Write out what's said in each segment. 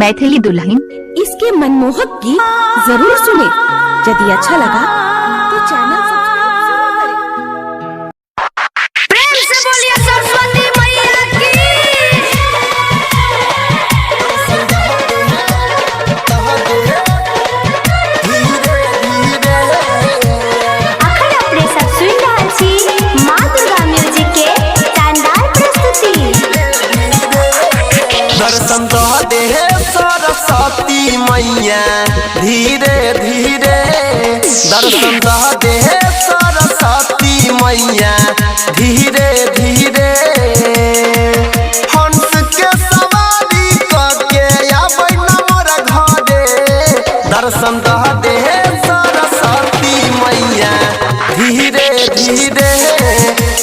मैथिली दुल्हन। इसके मनमोहक गीत जरूर सुने। यदि अच्छा लगा तो चैनल सब्सक्राइब जरूर करें। प्रेम से बोलिए सरस्वती मैया की। अखन अपने सब सुन रहल छी माँ दुर्गा म्यूजिक के शानदार प्रस्तुति। दर्शन दह दे सरस्वती मैया धीरे धीरे। दर्शन दह दे सरस्वती मैया धीरे धीरे। हंस के सवारी करके आबै न मोर घरे। दर्शन दह दे सरस्वती मैया धीरे धीरे।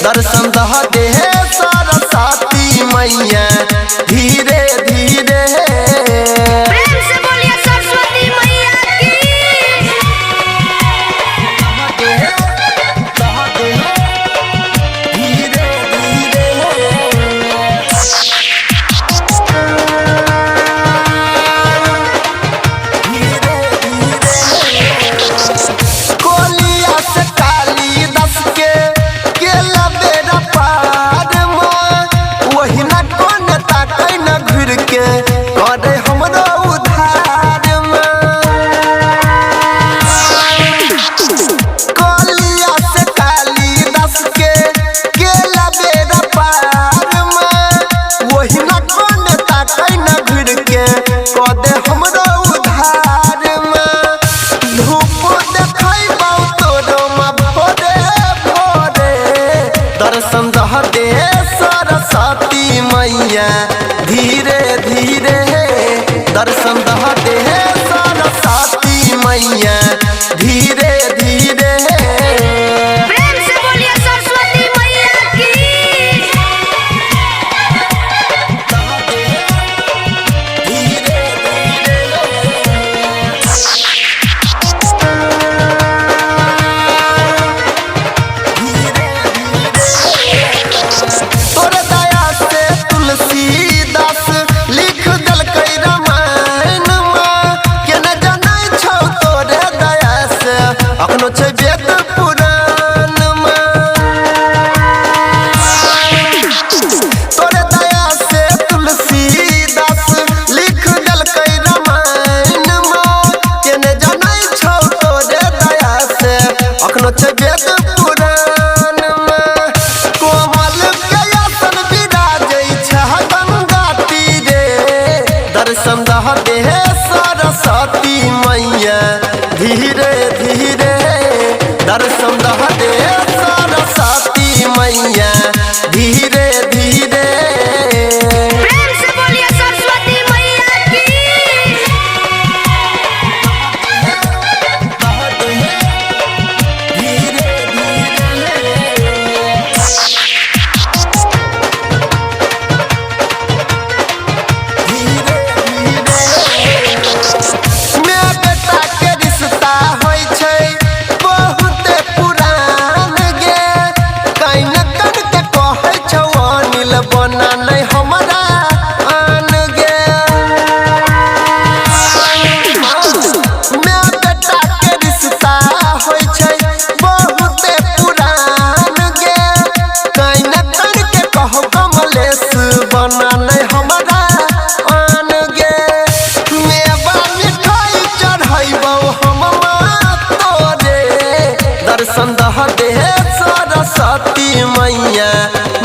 दर्शन दह दे सरस्वती मैया धीरे धीरे। प्रेम से बोलिए सरस्वती मैया की। धीरे धीरे। कोलिया से काली दस के लबेरा पार में। वही न कोन ताकै न घुर के करे हमरो उधार में। कोलिया से काली दस के लबेरा पार में। वही न कोन ताकै न घुर के करे हमरो उधार में। धूप देखैबौ तोरो में भोरे भोरे। दर्शन दह दे सरस्वती मैया धीरे धीरे। दर्शन दह दे सरस्वती मैया धीरे धीरे। प्रेम से बोलिए सरस्वती मैया की। तोर दया से तुलसीदास लिख देलकै रामायण में। के न जानै छौ तोरे दया से अखनो छै वेद पुराण में। तोरे दया से तुलसीदास लिख देलकै रामायण में। के न जानै छौ तोरे दया से अखनो छै वेद पुराण में। कोमल के आसन विराजै छै गंगा तीरे। दर्शन दह दे सरस्वती मैया धीरे धीरे। दर्शन दह दे सरस्वती मैया धीरे धीरे। प्रेम से बोलिए सरस्वती मैया की। मैं बेटा के रिश्ता होय छै बहुते पुरान गे। कहीं न कन के कहै छौ अनिल बना नै हमरा आन गे। मैं बेटा के रिश्ता होय छै बहुते पुरान गे। कहीं न कन के कहौ कमलेश बना नै हमरा आन गे। मेवा मिठाई चढ़ैबौ हम माँ तोरे। दर्शन दह दे सरस्वती मैया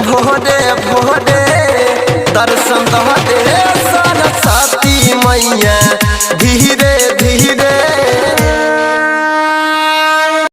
भोरे भोरे। दर्शन दह दे सरस्वती मैया